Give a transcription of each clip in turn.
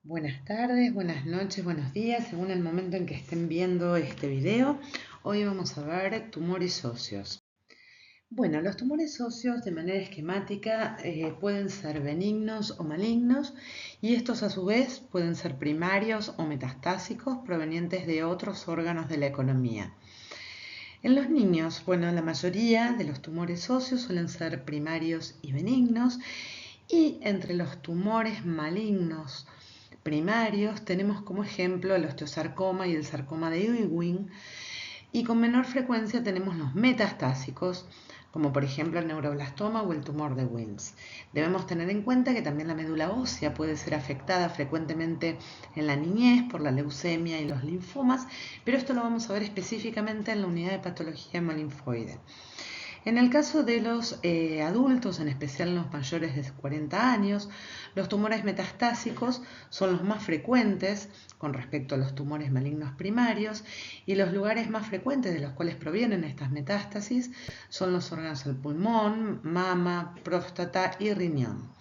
Buenas tardes, buenas noches, buenos días, según el momento en que estén viendo este video. Hoy vamos a ver tumores óseos. Bueno, los tumores óseos de manera esquemática pueden ser benignos o malignos y estos a su vez pueden ser primarios o metastásicos provenientes de otros órganos de la economía. En los niños, bueno, la mayoría de los tumores óseos suelen ser primarios y benignos, y entre los tumores malignos primarios tenemos como ejemplo el osteosarcoma y el sarcoma de Ewing, y con menor frecuencia tenemos los metastásicos, como por ejemplo el neuroblastoma o el tumor de Wilms. Debemos tener en cuenta que también la médula ósea puede ser afectada frecuentemente en la niñez por la leucemia y los linfomas, pero esto lo vamos a ver específicamente en la unidad de patología hemolinfoide. En el caso de los adultos, en especial los mayores de 40 años, los tumores metastásicos son los más frecuentes con respecto a los tumores malignos primarios, y los lugares más frecuentes de los cuales provienen estas metástasis son los órganos del pulmón, mama, próstata y riñón.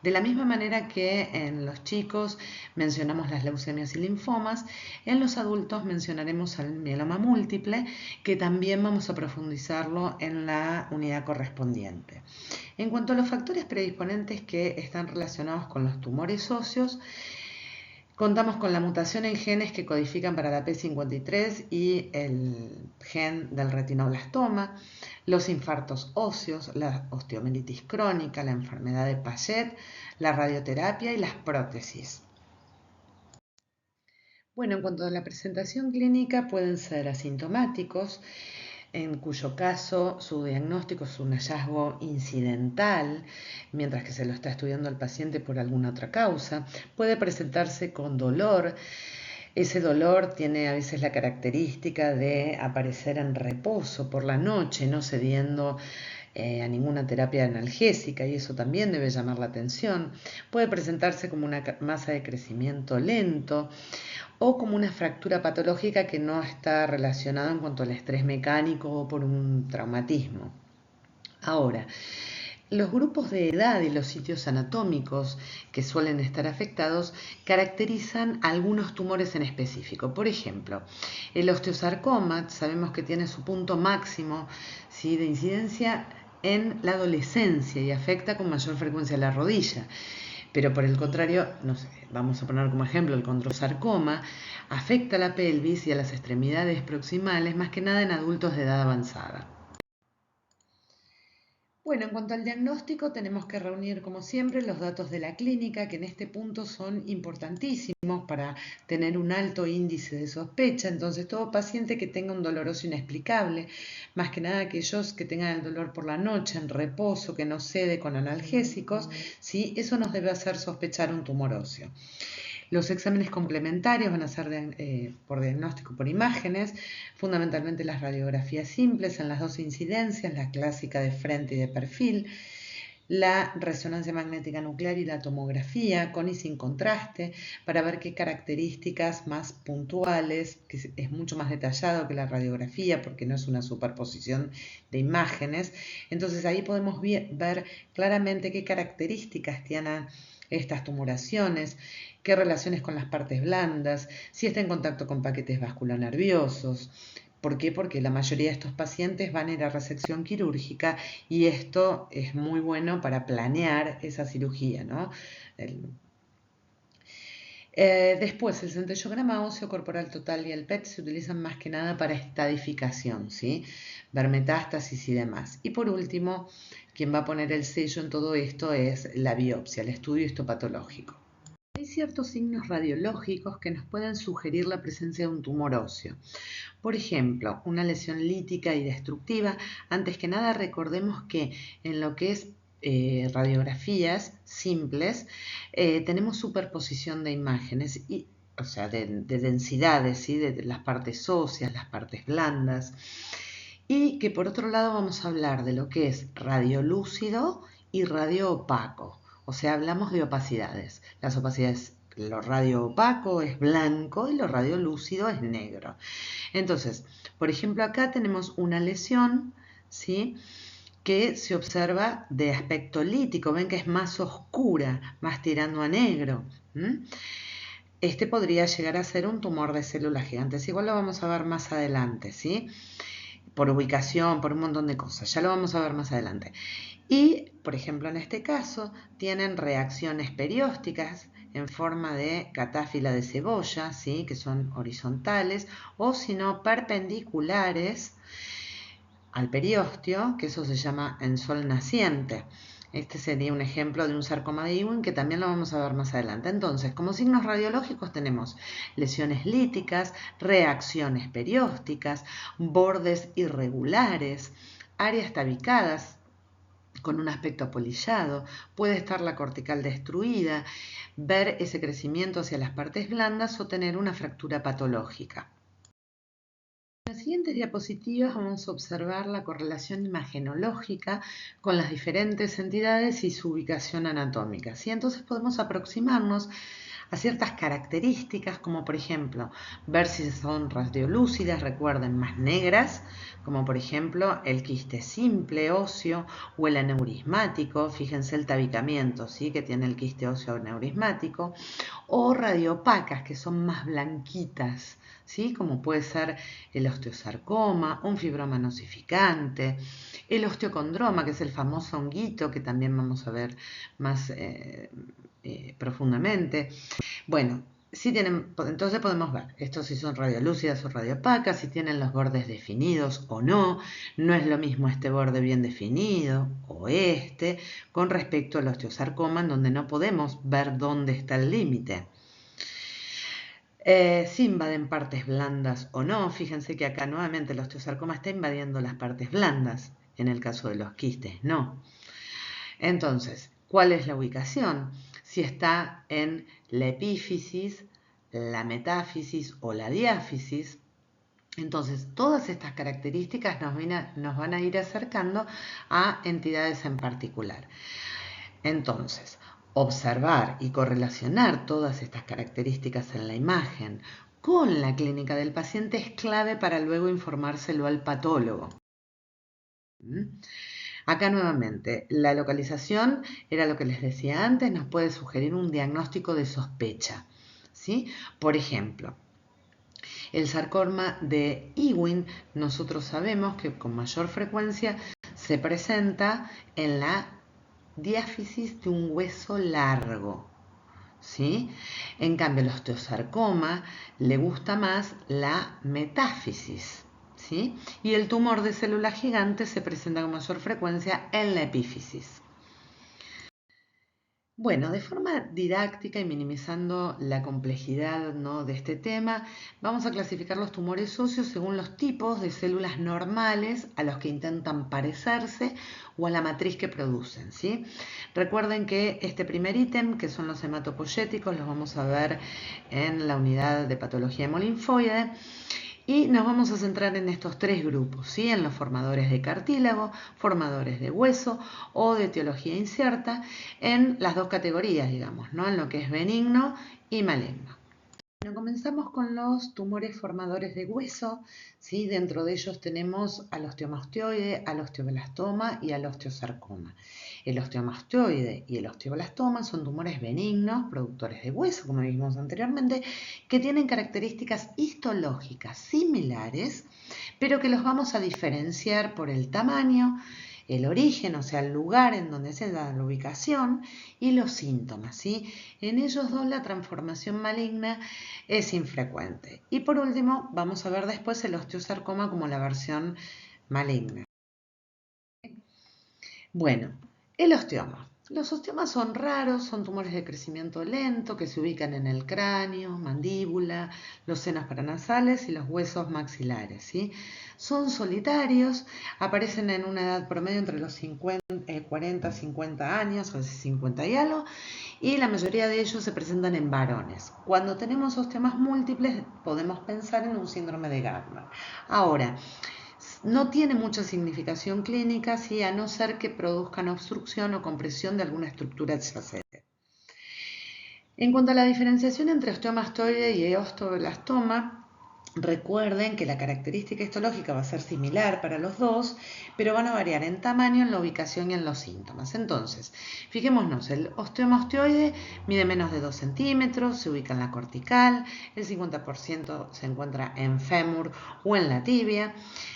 De la misma manera que en los chicos mencionamos las leucemias y linfomas, en los adultos mencionaremos el mieloma múltiple, que también vamos a profundizarlo en la unidad correspondiente. En cuanto a los factores predisponentes que están relacionados con los tumores óseos, contamos con la mutación en genes que codifican para la P53 y el gen del retinoblastoma, los infartos óseos, la osteomielitis crónica, la enfermedad de Paget, la radioterapia y las prótesis. Bueno, en cuanto a la presentación clínica, pueden ser asintomáticos, en cuyo caso su diagnóstico es un hallazgo incidental, mientras que se lo está estudiando al paciente por alguna otra causa. Puede presentarse con dolor. Ese dolor tiene a veces la característica de aparecer en reposo por la noche, no cediendo a ninguna terapia analgésica, y eso también debe llamar la atención. Puede presentarse como una masa de crecimiento lento o como una fractura patológica que no está relacionada en cuanto al estrés mecánico o por un traumatismo. Ahora, los grupos de edad y los sitios anatómicos que suelen estar afectados caracterizan algunos tumores en específico. Por ejemplo, el osteosarcoma sabemos que tiene su punto máximo, ¿sí?, de incidencia en la adolescencia y afecta con mayor frecuencia la rodilla. Pero por el contrario, no sé, vamos a poner como ejemplo el condrosarcoma, afecta a la pelvis y a las extremidades proximales, más que nada en adultos de edad avanzada. Bueno, en cuanto al diagnóstico, tenemos que reunir, como siempre, los datos de la clínica, que en este punto son importantísimos para tener un alto índice de sospecha. Entonces, todo paciente que tenga un doloroso inexplicable, más que nada aquellos que tengan el dolor por la noche, en reposo, que no cede con analgésicos, ¿sí?, eso nos debe hacer sospechar un tumor óseo. Los exámenes complementarios van a ser por diagnóstico por imágenes, fundamentalmente las radiografías simples en las dos incidencias, la clásica de frente y de perfil, la resonancia magnética nuclear y la tomografía con y sin contraste, para ver qué características más puntuales, que es mucho más detallado que la radiografía porque no es una superposición de imágenes. Entonces ahí podemos ver claramente qué características tienen estas tumoraciones, qué relaciones con las partes blandas, si está en contacto con paquetes vasculonerviosos. ¿Por qué? Porque la mayoría de estos pacientes van a ir a resección quirúrgica, y esto es muy bueno para planear esa cirugía, ¿no? Después, el centellograma óseo corporal total y el PET se utilizan más que nada para estadificación, ¿sí?, ver metástasis y demás. Y por último, quien va a poner el sello en todo esto es la biopsia, el estudio histopatológico. Hay ciertos signos radiológicos que nos pueden sugerir la presencia de un tumor óseo. Por ejemplo, una lesión lítica y destructiva. Antes que nada, recordemos que en lo que es radiografías simples, tenemos superposición de imágenes, o sea, de densidades, ¿sí?, de las partes óseas, las partes blandas, y que por otro lado vamos a hablar de lo que es radiolúcido y radio opaco. O sea, hablamos de opacidades. Las opacidades, lo radio opaco es blanco y lo radiolúcido es negro. Entonces, por ejemplo, acá tenemos una lesión, ¿sí?, que se observa de aspecto lítico. Ven que es más oscura, más tirando a negro. este podría llegar a ser un tumor de células gigantes. Igual lo vamos a ver más adelante, ¿sí? Por ubicación, por un montón de cosas. Ya lo vamos a ver más adelante. Y, por ejemplo, en este caso, tienen reacciones periósticas en forma de catáfila de cebolla, ¿sí? Que son horizontales, o si no, perpendiculares al periósteo, que eso se llama en sol naciente. Este sería un ejemplo de un sarcoma de Ewing que también lo vamos a ver más adelante. Entonces, como signos radiológicos tenemos lesiones líticas, reacciones periósticas, bordes irregulares, áreas tabicadas con un aspecto apolillado, puede estar la cortical destruida, ver ese crecimiento hacia las partes blandas o tener una fractura patológica. En las siguientes diapositivas vamos a observar la correlación imagenológica con las diferentes entidades y su ubicación anatómica, ¿sí? Entonces podemos aproximarnos a ciertas características, como por ejemplo, ver si son radiolúcidas, recuerden, más negras, como por ejemplo el quiste simple óseo o el aneurismático, fíjense el tabicamiento, ¿sí? Que tiene el quiste óseo aneurismático, o radiopacas, que son más blanquitas, ¿sí? Como puede ser el osteosarcoma, un fibroma nosificante, el osteocondroma, que es el famoso honguito que también vamos a ver más profundamente. Bueno, si tienen, entonces podemos ver estos si son radiolúcidas o radiopacas, si tienen los bordes definidos o no. No es lo mismo este borde bien definido o este con respecto al osteosarcoma, en donde no podemos ver dónde está el límite. Si invaden partes blandas o no, fíjense que acá nuevamente el osteosarcoma está invadiendo las partes blandas, en el caso de los quistes no. Entonces, ¿cuál es la ubicación? Si está en la epífisis, la metáfisis o la diáfisis. Entonces, todas estas características nos van a ir acercando a entidades en particular. Entonces, observar y correlacionar todas estas características en la imagen con la clínica del paciente es clave para luego informárselo al patólogo. Acá nuevamente, la localización era lo que les decía antes, nos puede sugerir un diagnóstico de sospecha, ¿sí? Por ejemplo, el sarcoma de Ewing, nosotros sabemos que con mayor frecuencia se presenta en la diáfisis de un hueso largo, ¿sí? En cambio, el osteosarcoma le gusta más la metáfisis, ¿sí? Y el tumor de célula gigante se presenta con mayor frecuencia en la epífisis. Bueno, de forma didáctica y minimizando la complejidad, ¿no?, de este tema, vamos a clasificar los tumores óseos según los tipos de células normales a los que intentan parecerse o a la matriz que producen, ¿sí? Recuerden que este primer ítem, que son los hematopoyéticos, los vamos a ver en la unidad de patología hemolinfoide. Y nos vamos a centrar en estos tres grupos, ¿sí? En los formadores de cartílago, formadores de hueso o de etiología incierta, en las dos categorías, digamos, ¿no? En lo que es benigno y maligno. Bueno, comenzamos con los tumores formadores de hueso, ¿sí? Dentro de ellos tenemos al osteomastoide, al osteoblastoma y al osteosarcoma. El osteomastoide y el osteoblastoma son tumores benignos, productores de hueso, como vimos anteriormente, que tienen características histológicas similares, pero que los vamos a diferenciar por el tamaño, el origen, o sea, el lugar en donde se da la ubicación y los síntomas, ¿sí? En ellos dos la transformación maligna es infrecuente. Y por último, vamos a ver después el osteosarcoma como la versión maligna. Bueno, el osteoma. Los osteomas son raros, son tumores de crecimiento lento que se ubican en el cráneo, mandíbula, los senos paranasales y los huesos maxilares, ¿sí? Son solitarios, aparecen en una edad promedio entre los 40 50 años, o 50 y algo, y la mayoría de ellos se presentan en varones. Cuando tenemos osteomas múltiples podemos pensar en un síndrome de Gardner. Ahora, no tiene mucha significación clínica, ¿sí? A no ser que produzcan obstrucción o compresión de alguna estructura adyacente. En cuanto a la diferenciación entre osteomastoide y osteoblastoma, Recuerden que la característica histológica va a ser similar para los dos, pero van a variar en tamaño, en la ubicación y en los síntomas. Entonces, fijémonos, el osteoma osteoide mide menos de 2 centímetros, se ubica en la cortical, el 50% se encuentra en fémur o en la tibia,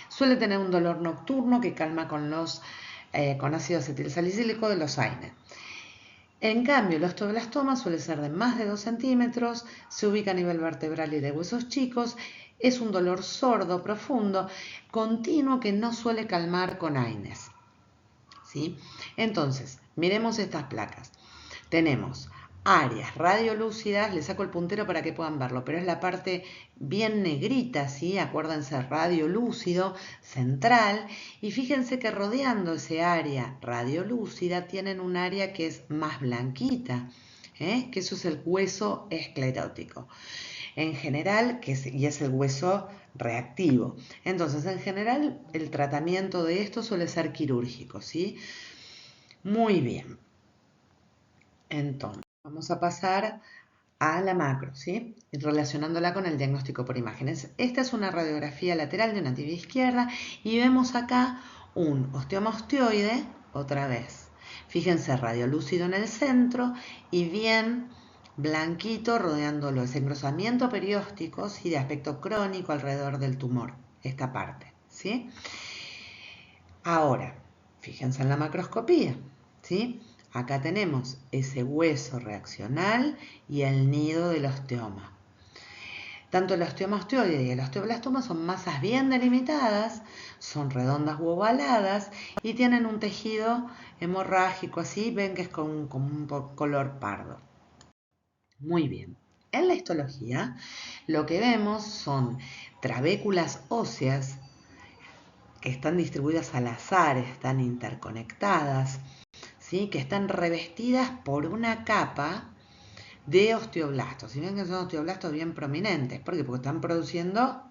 suele tener un dolor nocturno que calma con ácido acetilsalicílico de los AINE. En cambio, el osteoblastoma suele ser de más de 2 centímetros, se ubica a nivel vertebral y de huesos chicos, es un dolor sordo, profundo, continuo que no suele calmar con AINES. ¿Sí? Entonces, miremos estas placas. Tenemos áreas radiolúcidas, les saco el puntero para que puedan verlo, pero es la parte bien negrita, ¿sí? Acuérdense, radiolúcido, central, y fíjense que rodeando ese área radiolúcida tienen un área que es más blanquita, que eso es el hueso esclerótico. En general, y es el hueso reactivo. Entonces, en general, el tratamiento de esto suele ser quirúrgico, ¿sí? Muy bien. Entonces, vamos a pasar a la macro, ¿sí? Relacionándola con el diagnóstico por imágenes. Esta es una radiografía lateral de una tibia izquierda y vemos acá un osteoma osteoide, otra vez. Fíjense, radiolúcido en el centro y bien blanquito rodeándolo, ese engrosamiento perióstico, ¿sí? De aspecto crónico alrededor del tumor, esta parte, ¿sí? Ahora, fíjense en la macroscopía, ¿sí? Acá tenemos ese hueso reaccional y el nido del osteoma. Tanto el osteoma osteoide y el osteoblastoma son masas bien delimitadas, son redondas u ovaladas y tienen un tejido hemorrágico así, ven que es con un color pardo. Muy bien. En la histología lo que vemos son trabéculas óseas que están distribuidas al azar, están interconectadas, ¿sí? Que están revestidas por una capa de osteoblastos. Si ven que son osteoblastos bien prominentes. ¿Por qué? Porque están produciendo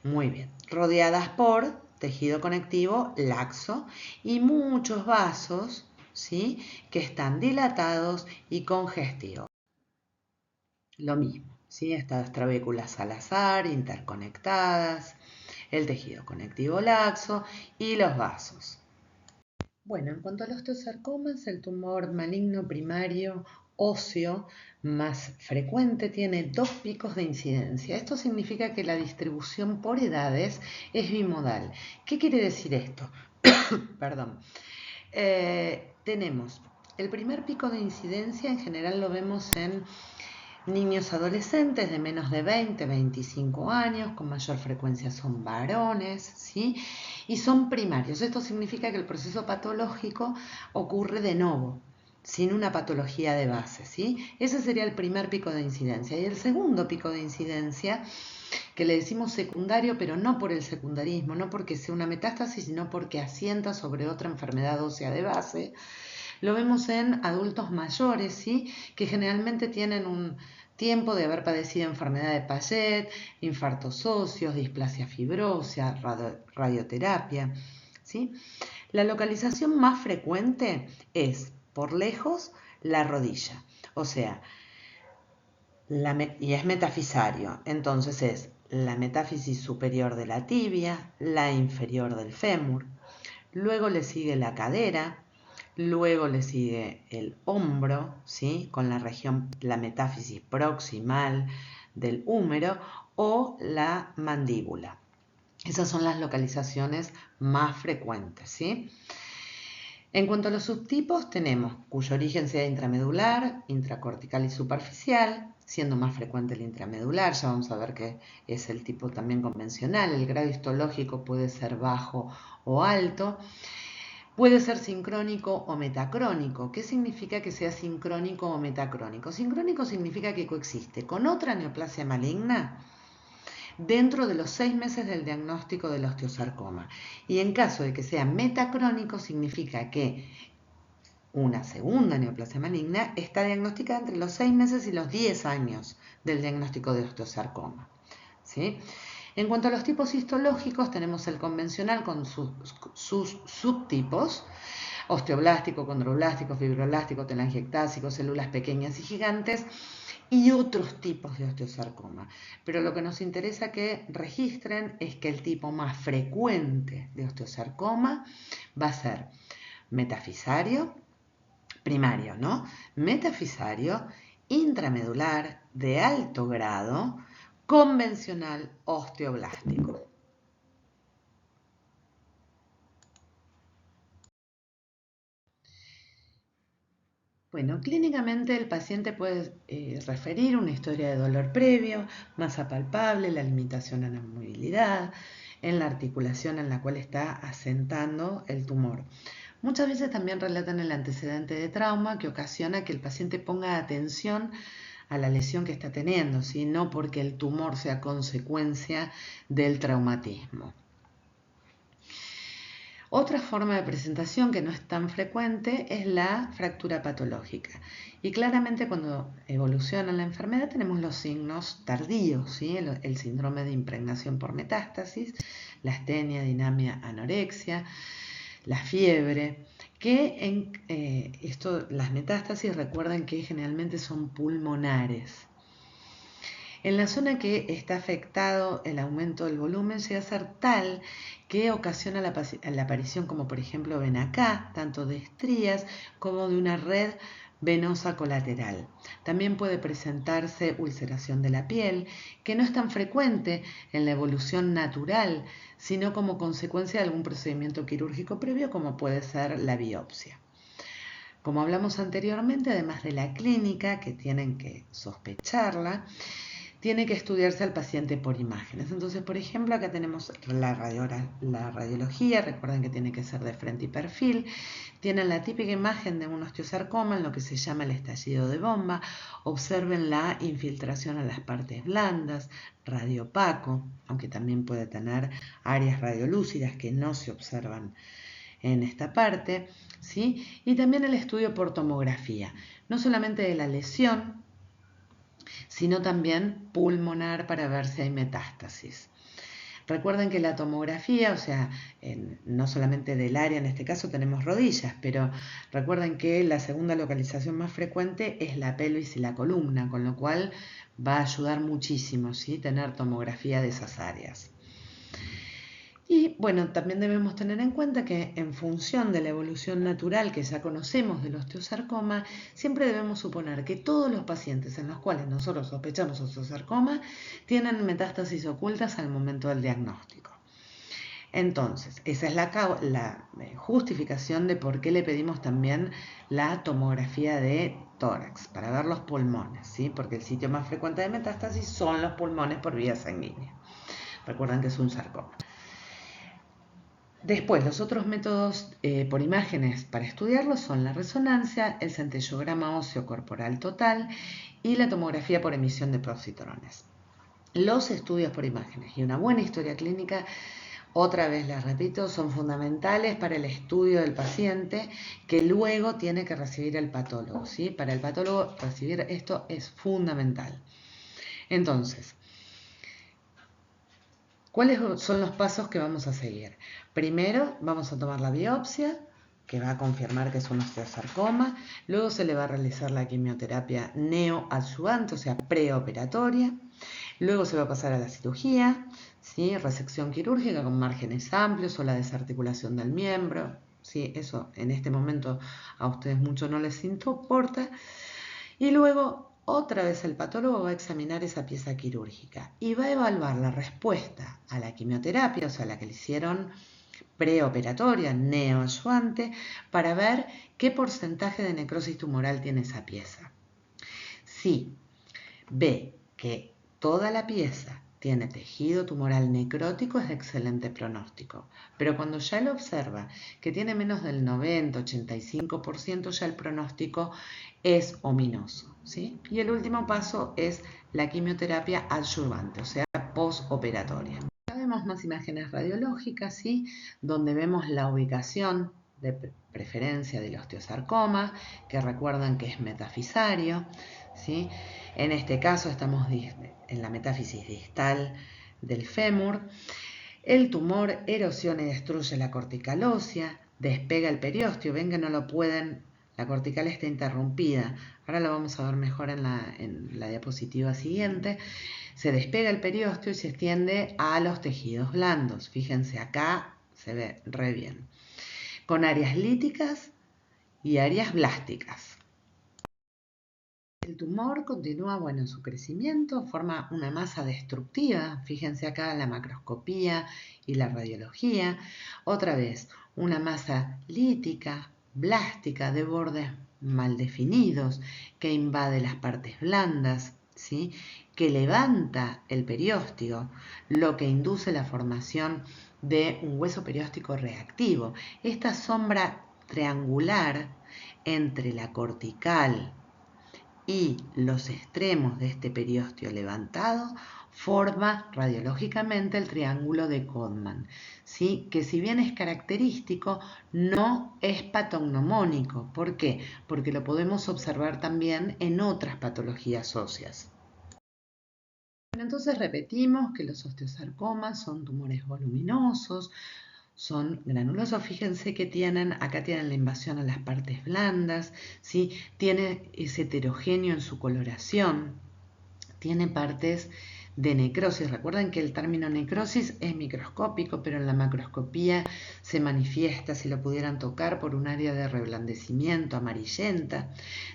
muy bien. Rodeadas por tejido conectivo laxo y muchos vasos, ¿sí? Que están dilatados y congestivos. Lo mismo, ¿sí? Estas trabéculas al azar, interconectadas, el tejido conectivo laxo y los vasos. Bueno, en cuanto al osteosarcoma, es el tumor maligno primario óseo más frecuente, tiene 2 picos de incidencia. Esto significa que la distribución por edades es bimodal. ¿Qué quiere decir esto? Perdón. Tenemos el primer pico de incidencia, en general lo vemos en niños adolescentes de menos de 20, 25 años, con mayor frecuencia son varones, ¿sí? Y son primarios. Esto significa que el proceso patológico ocurre de novo, sin una patología de base, ¿sí? Ese sería el primer pico de incidencia. Y el segundo pico de incidencia, que le decimos secundario, pero no por el secundarismo, no porque sea una metástasis, sino porque asienta sobre otra enfermedad ósea de base, lo vemos en adultos mayores, ¿sí? Que generalmente tienen un tiempo de haber padecido enfermedad de Payet, infartos óseos, displasia fibrosa, radioterapia, ¿sí? La localización más frecuente es, por lejos, la rodilla, o sea, y es metafisario, entonces es la metáfisis superior de la tibia, la inferior del fémur, luego le sigue la cadera, luego le sigue el hombro, ¿sí? Con la región, la metáfisis proximal del húmero o la mandíbula. Esas son las localizaciones más frecuentes, ¿sí? En cuanto a los subtipos, tenemos cuyo origen sea intramedular, intracortical y superficial, siendo más frecuente el intramedular, ya vamos a ver que es el tipo también convencional, el grado histológico puede ser bajo o alto. Puede ser sincrónico o metacrónico. ¿Qué significa que sea sincrónico o metacrónico? Sincrónico significa que coexiste con otra neoplasia maligna dentro de los 6 meses del diagnóstico del osteosarcoma. Y en caso de que sea metacrónico, significa que una segunda neoplasia maligna está diagnosticada entre los 6 meses y los 10 años del diagnóstico de osteosarcoma, ¿sí? En cuanto a los tipos histológicos, tenemos el convencional con sus subtipos, osteoblástico, condroblástico, fibroblástico, telangiectásico, células pequeñas y gigantes, y otros tipos de osteosarcoma. Pero lo que nos interesa que registren es que el tipo más frecuente de osteosarcoma va a ser metafisario, primario, ¿no? Metafisario, intramedular, de alto grado, convencional osteoblástico. Bueno, clínicamente el paciente puede referir una historia de dolor previo, masa palpable, la limitación en la movilidad, en la articulación en la cual está asentando el tumor. Muchas veces también relatan el antecedente de trauma que ocasiona que el paciente ponga atención a la lesión que está teniendo, ¿sí? No porque el tumor sea consecuencia del traumatismo. Otra forma de presentación que no es tan frecuente es la fractura patológica. Y claramente cuando evoluciona la enfermedad tenemos los signos tardíos, ¿sí? El síndrome de impregnación por metástasis, la astenia, dinamia, anorexia, la fiebre, que las metástasis recuerden que generalmente son pulmonares. En la zona que está afectado, el aumento del volumen llega a ser tal que ocasiona la aparición, como por ejemplo ven acá, tanto de estrías como de una red venosa colateral. También puede presentarse ulceración de la piel, que no es tan frecuente en la evolución natural, sino como consecuencia de algún procedimiento quirúrgico previo, como puede ser la biopsia. Como hablamos anteriormente, además de la clínica, que tienen que sospecharla, tiene que estudiarse al paciente por imágenes. Entonces, por ejemplo, acá tenemos la radiología, recuerden que tiene que ser de frente y perfil. Tienen la típica imagen de un osteosarcoma en lo que se llama el estallido de bomba. Observen la infiltración a las partes blandas, radiopaco, aunque también puede tener áreas radiolúcidas que no se observan en esta parte, ¿sí? Y también el estudio por tomografía, no solamente de la lesión, sino también pulmonar para ver si hay metástasis. Recuerden que la tomografía, o sea, no solamente del área, en este caso tenemos rodillas, pero recuerden que la segunda localización más frecuente es la pelvis y la columna, con lo cual va a ayudar muchísimo, ¿sí? Tener tomografía de esas áreas. Y bueno, también debemos tener en cuenta que en función de la evolución natural que ya conocemos del osteosarcoma, siempre debemos suponer que todos los pacientes en los cuales nosotros sospechamos osteosarcoma tienen metástasis ocultas al momento del diagnóstico. Entonces, esa es la justificación de por qué le pedimos también la tomografía de tórax, para ver los pulmones, ¿sí? Porque el sitio más frecuente de metástasis son los pulmones por vía sanguínea. Recuerden que es un sarcoma. Después, los otros métodos por imágenes para estudiarlos son la resonancia, el centellograma óseo corporal total y la tomografía por emisión de positrones. Los estudios por imágenes y una buena historia clínica, otra vez les repito, son fundamentales para el estudio del paciente que luego tiene que recibir el patólogo, ¿sí? Para el patólogo recibir esto es fundamental. Entonces, ¿cuáles son los pasos que vamos a seguir? Primero vamos a tomar la biopsia, que va a confirmar que es un osteosarcoma. Luego se le va a realizar la quimioterapia neoadyuvante, o sea, preoperatoria. Luego se va a pasar a la cirugía, ¿sí? Resección quirúrgica con márgenes amplios o la desarticulación del miembro. ¿Sí? Eso en este momento a ustedes mucho no les importa. Y luego otra vez el patólogo va a examinar esa pieza quirúrgica y va a evaluar la respuesta a la quimioterapia, o sea, la que le hicieron preoperatoria, neoadyuvante, para ver qué porcentaje de necrosis tumoral tiene esa pieza. Si ve que toda la pieza tiene tejido tumoral necrótico, es de excelente pronóstico. Pero cuando ya lo observa que tiene menos del 90-85%, ya el pronóstico es ominoso, ¿sí? Y el último paso es la quimioterapia adyuvante, o sea, postoperatoria. Ya vemos más imágenes radiológicas, ¿sí? Donde vemos la ubicación de preferencia del osteosarcoma, que recuerdan que es metafisario, ¿sí? En este caso estamos en la metáfisis distal del fémur. El tumor erosiona y destruye la cortical ósea, despega el periósteo, ven que no lo pueden, la cortical está interrumpida, Ahora lo vamos a ver mejor en la diapositiva siguiente. Se despega el periósteo y se extiende a los tejidos blandos. Fíjense, acá se ve re bien. Con áreas líticas y áreas blásticas. El tumor continúa, en su crecimiento, forma una masa destructiva. Fíjense acá la macroscopía y la radiología. Otra vez, una masa lítica, blástica, de bordes mal definidos, que invade las partes blandas, ¿sí? Que levanta el periósteo, lo que induce la formación de un hueso perióstico reactivo. Esta sombra triangular entre la cortical y los extremos de este periósteo levantado forma radiológicamente el triángulo de Codman, ¿sí? Que si bien es característico, no es patognomónico. ¿Por qué? Porque lo podemos observar también en otras patologías óseas. Entonces repetimos que los osteosarcomas son tumores voluminosos, son granulosos. Fíjense que acá tienen la invasión a las partes blandas, ¿sí? Es heterogéneo en su coloración, tiene partes de necrosis. Recuerden que el término necrosis es microscópico, pero en la macroscopía se manifiesta, si lo pudieran tocar, por un área de reblandecimiento amarillenta.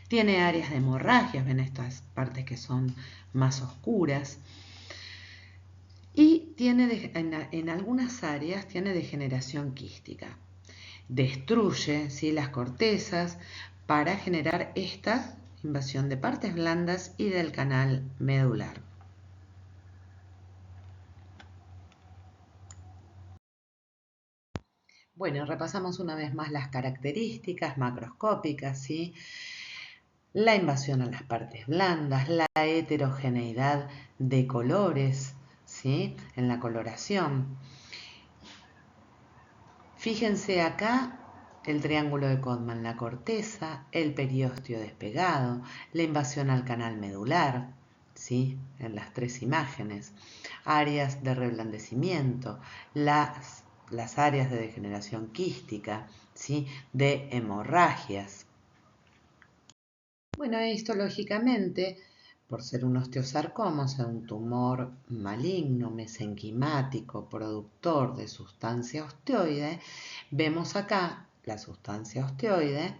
Tiene áreas de hemorragias, ven estas partes que son más oscuras. Y en algunas áreas tiene degeneración quística. Destruye, ¿sí?, las cortezas para generar esta invasión de partes blandas y del canal medular. Bueno, repasamos una vez más las características macroscópicas, ¿sí? La invasión a las partes blandas, la heterogeneidad de colores, ¿sí?, en la coloración. Fíjense acá el triángulo de Codman, la corteza, el periósteo despegado, la invasión al canal medular, ¿sí?, en las tres imágenes, áreas de reblandecimiento, las áreas de degeneración quística, ¿sí?, de hemorragias. Bueno, esto lógicamente, por ser un osteosarcoma, o sea, un tumor maligno, mesenquimático, productor de sustancia osteoide, vemos acá la sustancia osteoide,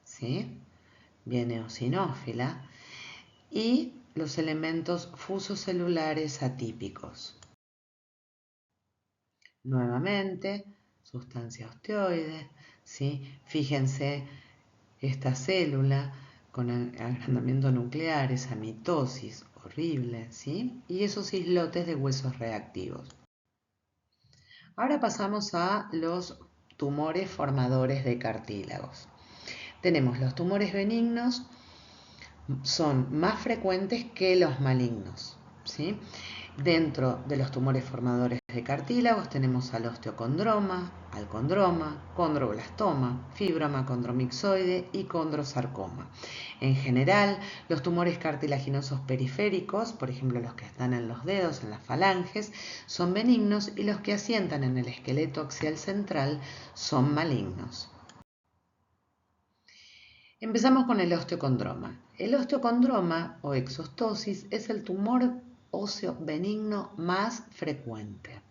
¿sí?, bien eosinófila, y los elementos fusocelulares atípicos. Nuevamente, sustancia osteoide, ¿sí? Fíjense esta célula con agrandamiento nuclear, esa mitosis horrible, ¿sí?, y esos islotes de huesos reactivos. Ahora pasamos a los tumores formadores de cartílagos. Tenemos los tumores benignos, son más frecuentes que los malignos, ¿sí? Dentro de los tumores formadores de cartílagos tenemos al osteocondroma, al condroma, condroblastoma, fibroma condromixoide y condrosarcoma. En general, los tumores cartilaginosos periféricos, por ejemplo los que están en los dedos, en las falanges, son benignos, y los que asientan en el esqueleto axial central son malignos. Empezamos con el osteocondroma. El osteocondroma o exostosis es el tumor óseo benigno más frecuente.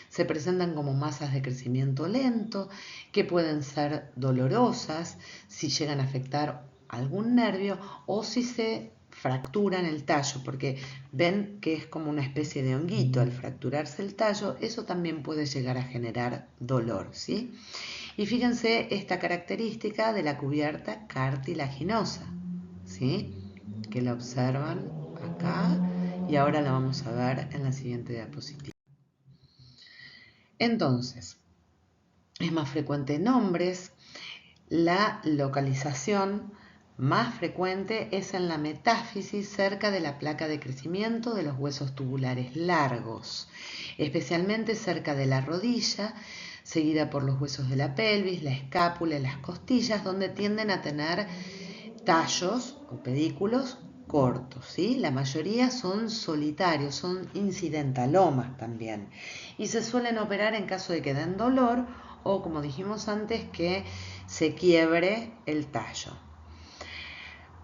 Se presentan como masas de crecimiento lento que pueden ser dolorosas si llegan a afectar algún nervio o si se fracturan el tallo, porque ven que es como una especie de honguito. Al fracturarse el tallo, eso también puede llegar a generar dolor, ¿sí? Y fíjense esta característica de la cubierta cartilaginosa, ¿sí?, que la observan acá, y ahora la vamos a ver en la siguiente diapositiva. Entonces, es más frecuente en hombres. La localización más frecuente es en la metáfisis, cerca de la placa de crecimiento de los huesos tubulares largos, especialmente cerca de la rodilla, seguida por los huesos de la pelvis, la escápula y las costillas, donde tienden a tener tallos o pedículos cortos, ¿sí? La mayoría son solitarios, son incidentalomas también, y se suelen operar en caso de que den dolor o, como dijimos antes, que se quiebre el tallo.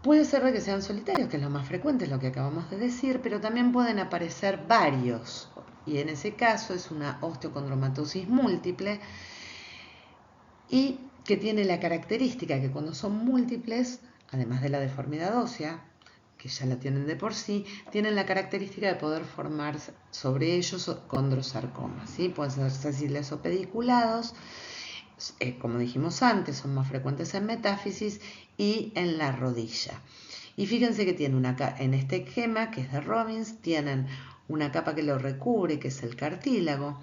Puede ser de que sean solitarios, que es lo más frecuente, es lo que acabamos de decir, pero también pueden aparecer varios. Y en ese caso es una osteocondromatosis múltiple y que tiene la característica que cuando son múltiples, además de la deformidad ósea, que ya la tienen de por sí, tienen la característica de poder formar sobre ellos condrosarcomas, ¿sí? Pueden ser sesiles o pediculados, como dijimos antes, son más frecuentes en metáfisis y en la rodilla. Y fíjense que tiene en este esquema, que es de Robbins, tienen una capa que lo recubre, que es el cartílago,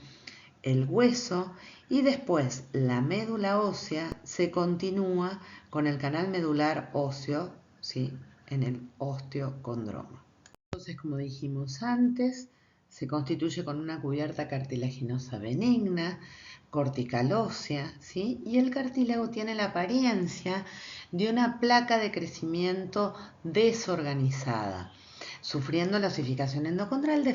el hueso, y después la médula ósea se continúa con el canal medular óseo, ¿sí? En el osteocondroma. Entonces, como dijimos antes, se constituye con una cubierta cartilaginosa benigna, cortical ósea, ¿sí? Y el cartílago tiene la apariencia de una placa de crecimiento desorganizada, sufriendo la osificación endocondral de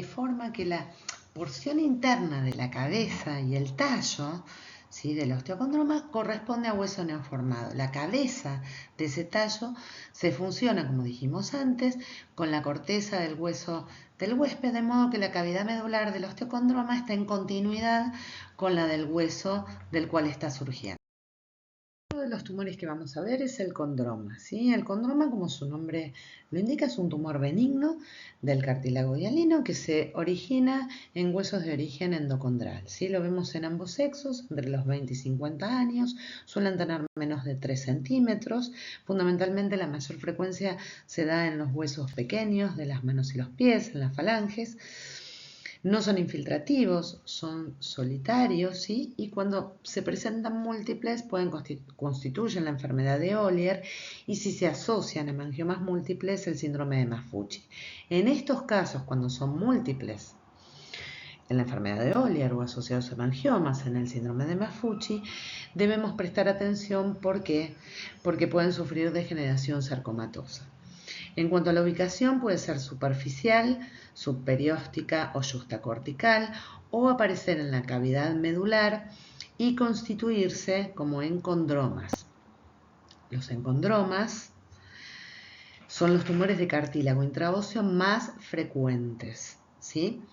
forma que la porción interna de la cabeza y el tallo, ¿sí?, del osteocondroma corresponde a hueso neoformado. La cabeza de ese tallo se fusiona, como dijimos antes, con la corteza del hueso del huésped, de modo que la cavidad medular del osteocondroma está en continuidad con la del hueso del cual está surgiendo. Uno de los tumores que vamos a ver es el condroma, ¿sí? El condroma, como su nombre lo indica, es un tumor benigno del cartílago hialino que se origina en huesos de origen endocondral, ¿sí? Lo vemos en ambos sexos, entre los 20 y 50 años, suelen tener menos de 3 centímetros. Fundamentalmente la mayor frecuencia se da en los huesos pequeños de las manos y los pies, en las falanges. No son infiltrativos, son solitarios, ¿sí? Y cuando se presentan múltiples constituyen la enfermedad de Ollier, y si se asocian a hemangiomas múltiples, el síndrome de Maffucci. En estos casos, cuando son múltiples en la enfermedad de Ollier o asociados a hemangiomas en el síndrome de Maffucci, debemos prestar atención. ¿Por qué? Porque pueden sufrir degeneración sarcomatosa. En cuanto a la ubicación, puede ser superficial, subperióstica o justacortical, o aparecer en la cavidad medular y constituirse como encondromas. Los encondromas son los tumores de cartílago intraóseo más frecuentes, ¿sí?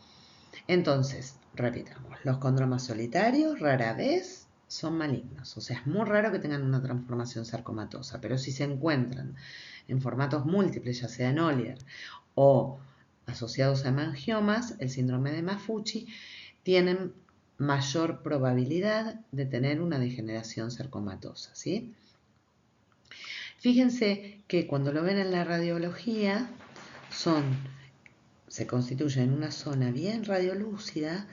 Entonces, repitamos, los condromas solitarios rara vez son malignos, o sea, es muy raro que tengan una transformación sarcomatosa, pero si se encuentran en formatos múltiples, ya sea en Ollier o asociados a hemangiomas, el síndrome de Maffucci, tienen mayor probabilidad de tener una degeneración sarcomatosa, ¿sí? Fíjense que cuando lo ven en la radiología, se constituye en una zona bien radiolúcida,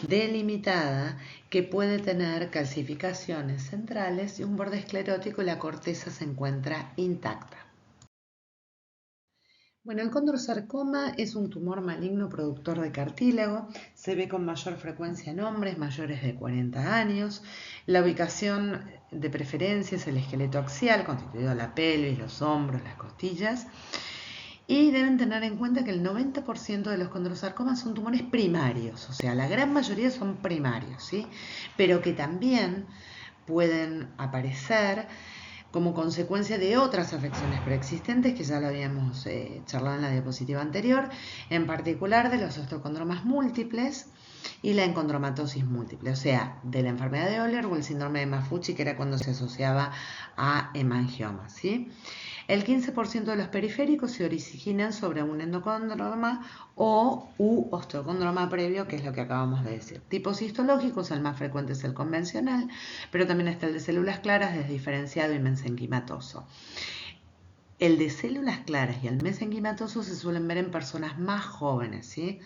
delimitada, que puede tener calcificaciones centrales y un borde esclerótico, y la corteza se encuentra intacta. Bueno, el condrosarcoma es un tumor maligno productor de cartílago, se ve con mayor frecuencia en hombres mayores de 40 años. La ubicación de preferencia es el esqueleto axial, constituido la pelvis, los hombros, las costillas. Y deben tener en cuenta que el 90% de los condrosarcomas son tumores primarios, o sea, la gran mayoría son primarios, ¿sí? Pero que también pueden aparecer como consecuencia de otras afecciones preexistentes, que ya lo habíamos charlado en la diapositiva anterior, en particular de los osteocondromas múltiples y la encondromatosis múltiple, o sea, de la enfermedad de Ollier o el síndrome de Maffucci, que era cuando se asociaba a hemangiomas, ¿sí? El 15% de los periféricos se originan sobre un endocondroma o osteocondroma previo, que es lo que acabamos de decir. Tipos histológicos, el más frecuente es el convencional, pero también está el de células claras, desdiferenciado y mesenquimatoso. El de células claras y el mesenquimatoso se suelen ver en personas más jóvenes, ¿sí?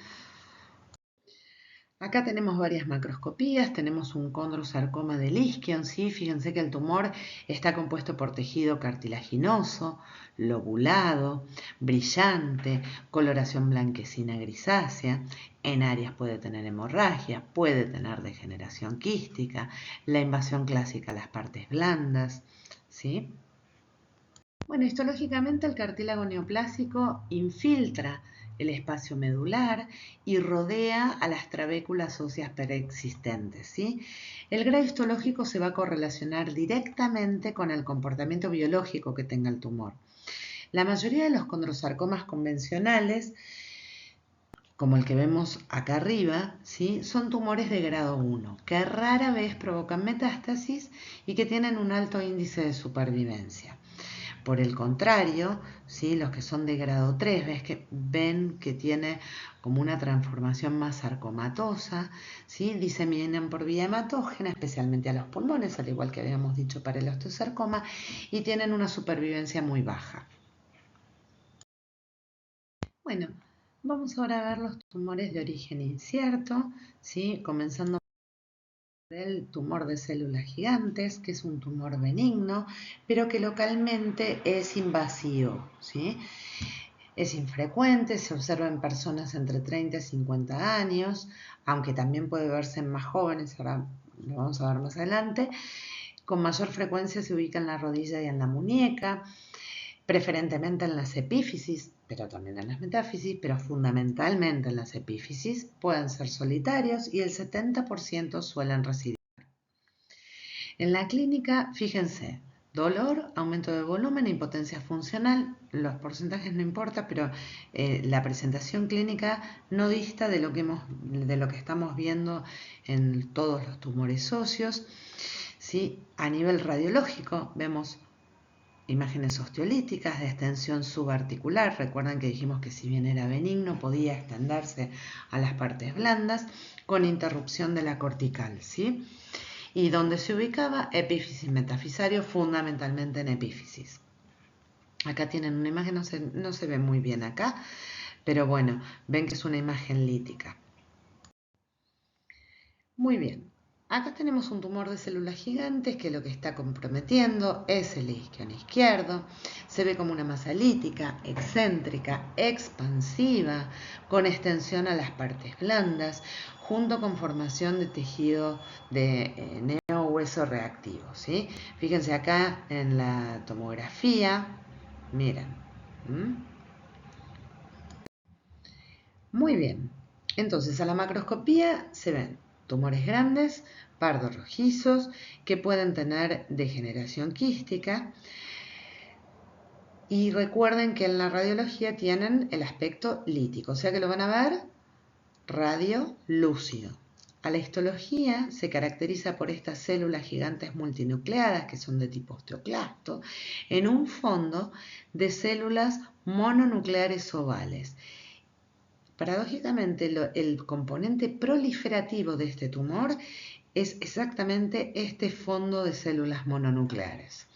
Acá tenemos varias macroscopías, tenemos un condrosarcoma del isquion, ¿sí? Fíjense que el tumor está compuesto por tejido cartilaginoso, lobulado, brillante, coloración blanquecina grisácea. En áreas puede tener hemorragia, puede tener degeneración quística, la invasión clásica a las partes blandas, ¿sí? Bueno, histológicamente el cartílago neoplásico infiltra el espacio medular y rodea a las trabéculas óseas preexistentes, ¿sí? El grado histológico se va a correlacionar directamente con el comportamiento biológico que tenga el tumor. La mayoría de los condrosarcomas convencionales, como el que vemos acá arriba, ¿sí?, son tumores de grado 1, que rara vez provocan metástasis y que tienen un alto índice de supervivencia. Por el contrario, ¿sí?, los que son de grado 3, ven que tiene como una transformación más sarcomatosa, ¿sí?, diseminan por vía hematógena, especialmente a los pulmones, al igual que habíamos dicho para el osteosarcoma, y tienen una supervivencia muy baja. Bueno, vamos ahora a ver los tumores de origen incierto, ¿sí?, comenzando por el tumor de células gigantes, que es un tumor benigno, pero que localmente es invasivo, ¿sí? Es infrecuente, se observa en personas entre 30 y 50 años, aunque también puede verse en más jóvenes, ahora lo vamos a ver más adelante. Con mayor frecuencia se ubica en la rodilla y en la muñeca, preferentemente en las epífisis, pero también en las metáfisis, pero fundamentalmente en las epífisis. Pueden ser solitarios y el 70% suelen residir. En la clínica, fíjense, dolor, aumento de volumen, impotencia funcional, los porcentajes no importa, pero la presentación clínica no dista de lo que estamos viendo en todos los tumores óseos. ¿Sí? A nivel radiológico vemos imágenes osteolíticas de extensión subarticular. Recuerdan que dijimos que si bien era benigno podía extenderse a las partes blandas con interrupción de la cortical, ¿sí? Y donde se ubicaba epífisis metafisario, fundamentalmente en epífisis. Acá tienen una imagen, no se ve muy bien acá, pero bueno, ven que es una imagen lítica. Muy bien, acá tenemos un tumor de células gigantes que lo que está comprometiendo es el isquion izquierdo. Se ve como una masa lítica, excéntrica, expansiva, con extensión a las partes blandas, junto con formación de tejido de neohueso reactivo, ¿sí? Fíjense acá en la tomografía, miren. Muy bien, entonces a la macroscopía se ven tumores grandes, pardos rojizos, que pueden tener degeneración quística. Y recuerden que en la radiología tienen el aspecto lítico, o sea que lo van a ver radio lúcido. A la histología se caracteriza por estas células gigantes multinucleadas, que son de tipo osteoclasto, en un fondo de células mononucleares ovales. Paradójicamente, el componente proliferativo de este tumor es exactamente este fondo de células mononucleares,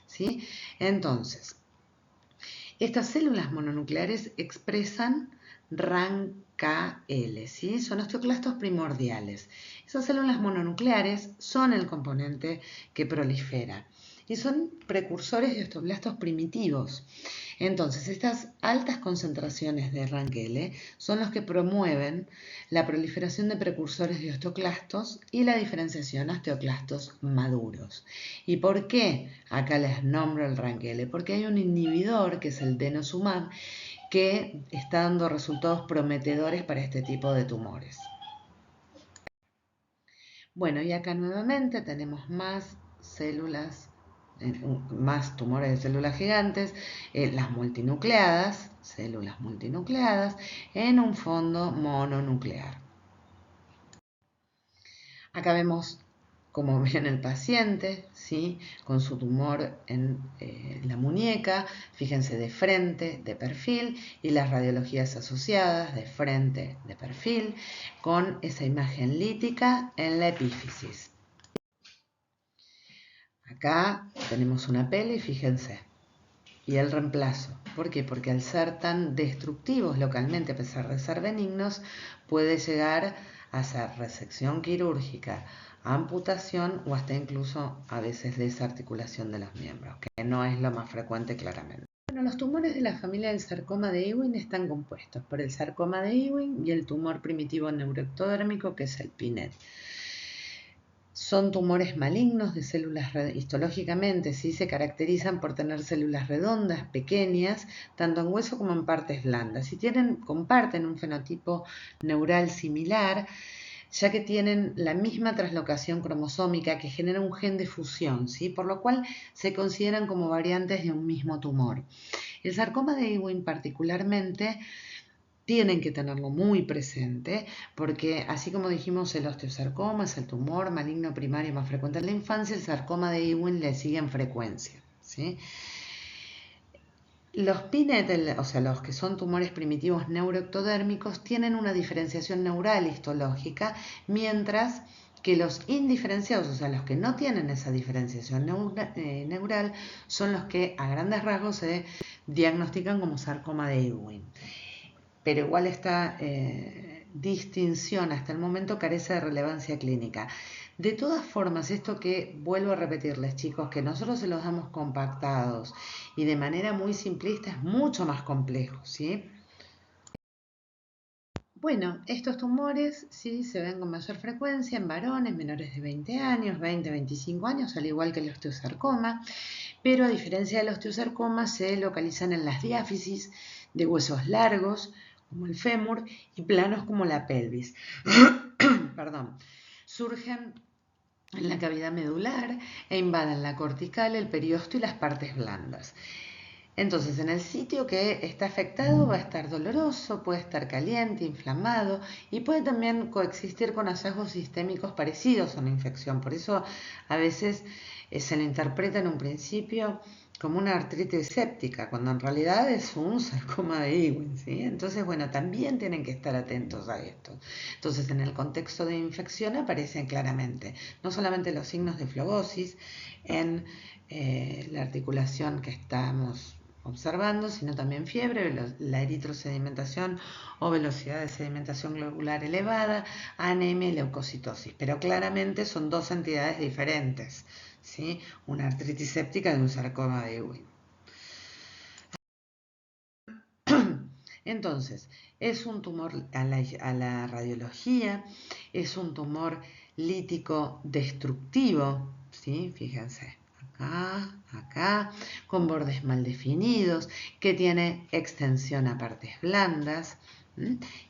¿sí? Entonces, estas células mononucleares expresan RANKL, ¿sí? Son osteoclastos primordiales. Esas células mononucleares son el componente que prolifera y son precursores de osteoblastos primitivos. Entonces, estas altas concentraciones de RANKL son los que promueven la proliferación de precursores de osteoclastos y la diferenciación a osteoclastos maduros. ¿Y por qué? Acá les nombro el RANKL, porque hay un inhibidor, que es el denosumab, que está dando resultados prometedores para este tipo de tumores. Bueno, y acá nuevamente tenemos más células, más tumores de células gigantes, las multinucleadas, células multinucleadas, en un fondo mononuclear. Acá vemos cómo viene el paciente, ¿sí?, con su tumor en la muñeca, fíjense, de frente, de perfil, y las radiologías asociadas, de frente, de perfil, con esa imagen lítica en la epífisis. Acá tenemos una peli, fíjense, y el reemplazo. ¿Por qué? Porque al ser tan destructivos localmente, a pesar de ser benignos, puede llegar a ser resección quirúrgica, amputación o hasta incluso a veces desarticulación de los miembros, que no es lo más frecuente claramente. Bueno, los tumores de la familia del sarcoma de Ewing están compuestos por el sarcoma de Ewing y el tumor primitivo neuroectodérmico, que es el PINET. Son tumores malignos de células, histológicamente, ¿sí?, se caracterizan por tener células redondas, pequeñas, tanto en hueso como en partes blandas. Y comparten un fenotipo neural similar, ya que tienen la misma translocación cromosómica que genera un gen de fusión, ¿sí? Por lo cual se consideran como variantes de un mismo tumor. El sarcoma de Ewing particularmente tienen que tenerlo muy presente porque así como dijimos el osteosarcoma es el tumor maligno primario más frecuente en la infancia, el sarcoma de Ewing le sigue en frecuencia, ¿sí? Los PINET, o sea, los que son tumores primitivos neuroectodérmicos, tienen una diferenciación neural histológica, mientras que los indiferenciados, o sea, los que no tienen esa diferenciación neural, son los que a grandes rasgos se diagnostican como sarcoma de Ewing. Pero igual esta distinción hasta el momento carece de relevancia clínica. De todas formas, esto que vuelvo a repetirles, chicos, que nosotros se los damos compactados y de manera muy simplista es mucho más complejo, ¿sí? Bueno, estos tumores sí se ven con mayor frecuencia en varones menores de 20 años, 20-25 años, al igual que el osteosarcoma, pero a diferencia del osteosarcoma se localizan en las diáfisis de huesos largos, como el fémur, y planos como la pelvis. Perdón. Surgen en la cavidad medular e invaden la cortical, el periósteo y las partes blandas. Entonces, en el sitio que está afectado va a estar doloroso, puede estar caliente, inflamado y puede también coexistir con hallazgos sistémicos parecidos a una infección. Por eso a veces se le interpreta en un principio como una artritis séptica, cuando en realidad es un sarcoma de Ewing, ¿sí? Entonces, bueno, también tienen que estar atentos a esto. Entonces, en el contexto de infección aparecen claramente no solamente los signos de flebosis en la articulación que estamos observando, sino también fiebre, la eritrosedimentación o velocidad de sedimentación globular elevada, anemia y leucocitosis. Pero claramente son dos entidades diferentes, ¿sí? Una artritis séptica de un sarcoma de Ewing. Entonces, es un tumor a la radiología, es un tumor lítico destructivo, ¿sí? Fíjense. Acá, con bordes mal definidos, que tiene extensión a partes blandas.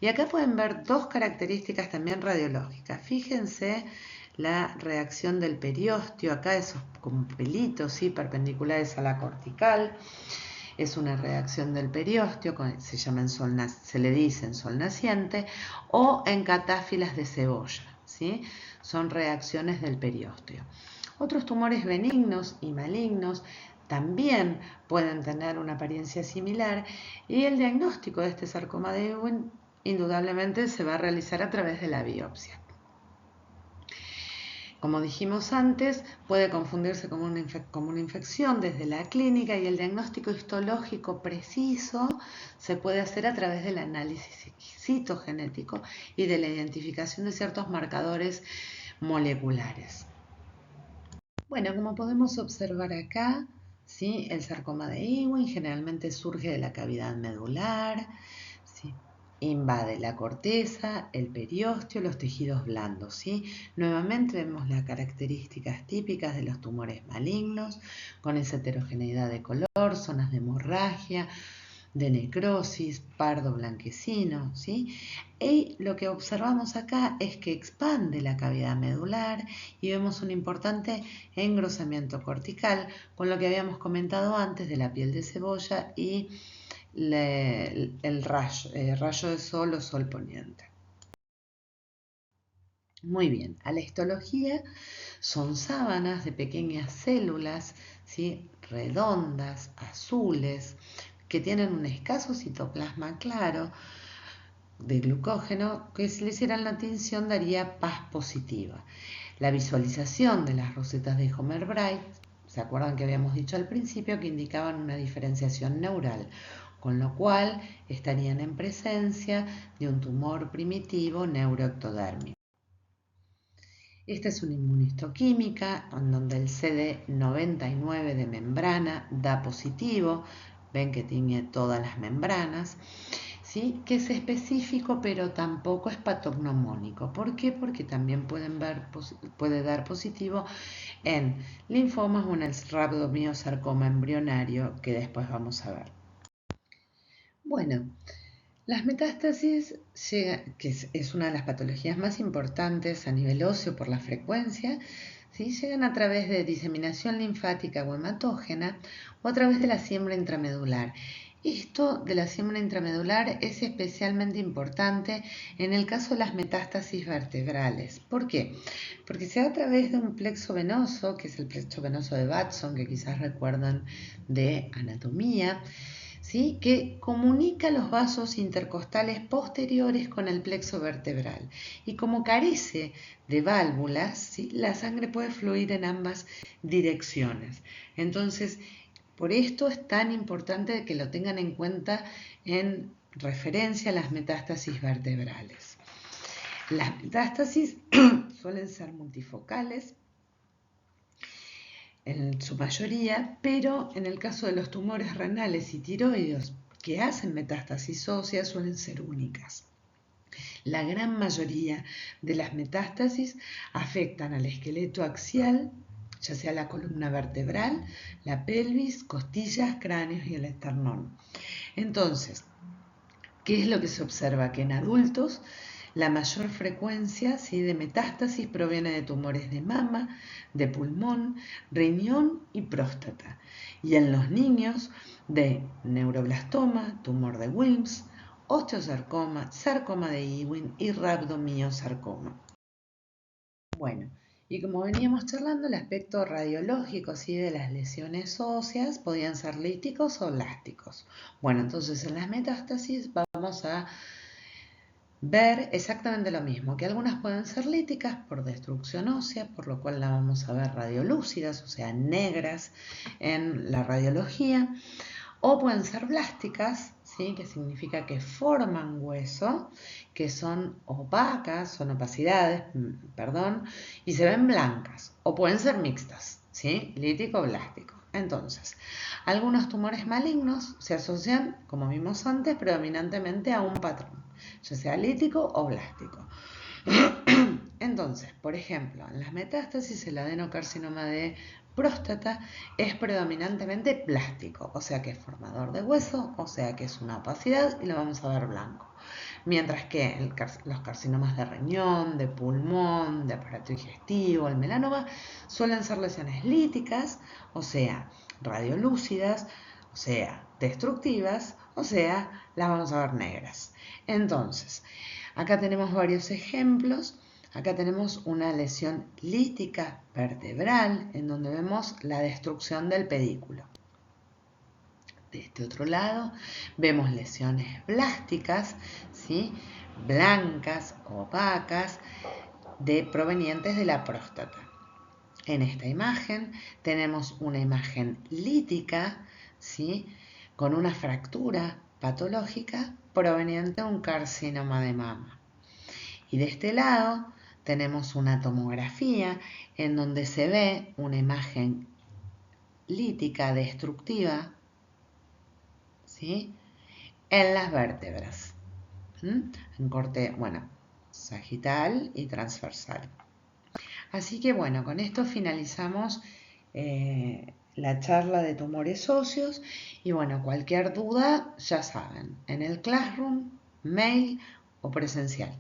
Y acá pueden ver dos características también radiológicas. Fíjense la reacción del periósteo, acá esos como pelitos, ¿sí? Perpendiculares a la cortical. Es una reacción del periósteo, se le dice en sol naciente, o en catáfilas de cebolla, ¿sí? Son reacciones del periósteo. Otros tumores benignos y malignos también pueden tener una apariencia similar y el diagnóstico de este sarcoma de Ewing indudablemente se va a realizar a través de la biopsia. Como dijimos antes, puede confundirse como una infección desde la clínica y el diagnóstico histológico preciso se puede hacer a través del análisis citogenético y de la identificación de ciertos marcadores moleculares. Bueno, como podemos observar acá, ¿sí? El sarcoma de Ewing generalmente surge de la cavidad medular, ¿sí? Invade la corteza, el periósteo, los tejidos blandos, ¿sí? Nuevamente vemos las características típicas de los tumores malignos, con esa heterogeneidad de color, zonas de hemorragia, de necrosis, pardo blanquecino, ¿sí? Y lo que observamos acá es que expande la cavidad medular y vemos un importante engrosamiento cortical, con lo que habíamos comentado antes de la piel de cebolla y el rayo de sol o sol poniente. Muy bien, a la histología son sábanas de pequeñas células, ¿sí? Redondas, azules, que tienen un escaso citoplasma claro de glucógeno, que si le hicieran la tinción daría paz positiva. La visualización de las rosetas de Homer Bright, ¿se acuerdan que habíamos dicho al principio que indicaban una diferenciación neural? Con lo cual estarían en presencia de un tumor primitivo neuroectodérmico. Esta es una inmunistoquímica en donde el CD99 de membrana da positivo, ven que tiñe todas las membranas, ¿sí? Que es específico pero tampoco es patognomónico. ¿Por qué? Porque también puede dar positivo en linfomas o en el rhabdomyosarcoma embrionario que después vamos a ver. Bueno, Las metástasis, que es una de las patologías más importantes a nivel óseo por la frecuencia, ¿sí? Llegan a través de diseminación linfática o hematógena o a través de la siembra intramedular. Esto de la siembra intramedular es especialmente importante en el caso de las metástasis vertebrales. ¿Por qué? Porque se da a través de un plexo venoso, que es el plexo venoso de Watson, que quizás recuerdan de anatomía, ¿sí? Que comunica los vasos intercostales posteriores con el plexo vertebral. Y como carece de válvulas, ¿sí? La sangre puede fluir en ambas direcciones. Entonces, por esto es tan importante que lo tengan en cuenta en referencia a las metástasis vertebrales. Las metástasis suelen ser multifocales en su mayoría, pero en el caso de los tumores renales y tiroides que hacen metástasis ósea suelen ser únicas. La gran mayoría de las metástasis afectan al esqueleto axial, ya sea la columna vertebral, la pelvis, costillas, cráneos y el esternón. Entonces, ¿qué es lo que se observa? Que en adultos la mayor frecuencia, ¿sí?, de metástasis proviene de tumores de mama, de pulmón, riñón y próstata. Y en los niños de neuroblastoma, tumor de Wilms, osteosarcoma, sarcoma de Ewing y rhabdomiosarcoma. Bueno, y como veníamos charlando, el aspecto radiológico, ¿sí?, de las lesiones óseas podían ser líticos o blásticos. Bueno, entonces en las metástasis vamos a ver exactamente lo mismo, que algunas pueden ser líticas por destrucción ósea, por lo cual la vamos a ver radiolúcidas, o sea, negras en la radiología, o pueden ser blásticas, ¿sí?, que significa que forman hueso, que son opacas, son opacidades, perdón, y se ven blancas, o pueden ser mixtas, ¿sí?, lítico o blástico. Entonces, algunos tumores malignos se asocian, como vimos antes, predominantemente a un patrón, ya sea lítico o blástico. Entonces, por ejemplo, en las metástasis el adenocarcinoma de próstata es predominantemente plástico, o sea que es formador de hueso, o sea que es una opacidad y lo vamos a ver blanco. Mientras que los carcinomas de riñón, de pulmón, de aparato digestivo, el melanoma, suelen ser lesiones líticas, o sea, radiolúcidas, o sea, destructivas, o sea, las vamos a ver negras. Entonces, acá tenemos varios ejemplos. Acá tenemos una lesión lítica vertebral en donde vemos la destrucción del pedículo. De este otro lado vemos lesiones blásticas, ¿sí?, blancas, opacas, provenientes de la próstata. En esta imagen tenemos una imagen lítica, ¿sí?, con una fractura patológica proveniente de un carcinoma de mama. Y de este lado tenemos una tomografía en donde se ve una imagen lítica destructiva, ¿sí?, en las vértebras, en corte, bueno, sagital y transversal. Así que bueno, con esto finalizamos la charla de tumores óseos y bueno, cualquier duda ya saben, en el Classroom, mail o presencial.